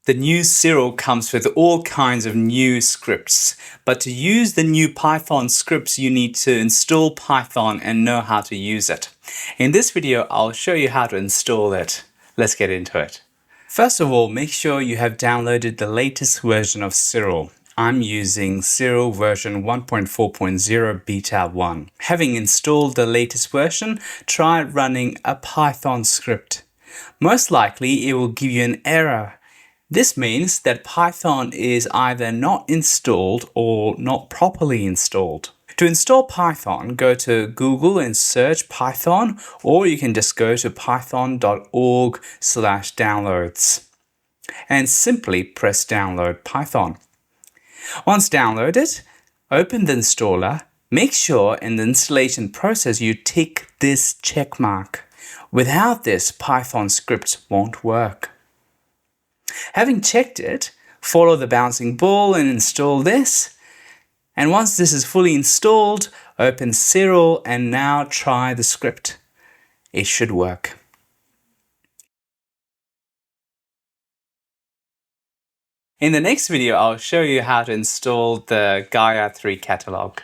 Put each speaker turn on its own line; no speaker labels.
The new Siril comes with all kinds of new scripts, but to use the new Python scripts, you need to install Python and know how to use it. In this video, I'll show you how to install it. Let's get into it. First of all, make sure you have downloaded the latest version of Siril. I'm using Siril version 1.4.0 beta 1. Having installed the latest version, try running a Python script. Most likely, it will give you an error. This means that Python is either not installed or not properly installed. To install Python, go to Google and search Python, or you can just go to python.org/downloads and simply press download Python. Once downloaded, open the installer. Make sure in the installation process you tick this check mark. Without this, Python scripts won't work. Having checked it, follow the bouncing ball and install this. And once this is fully installed, open Siril and now try the script. It should work. In the next video, I'll show you how to install the Gaia 3 catalog.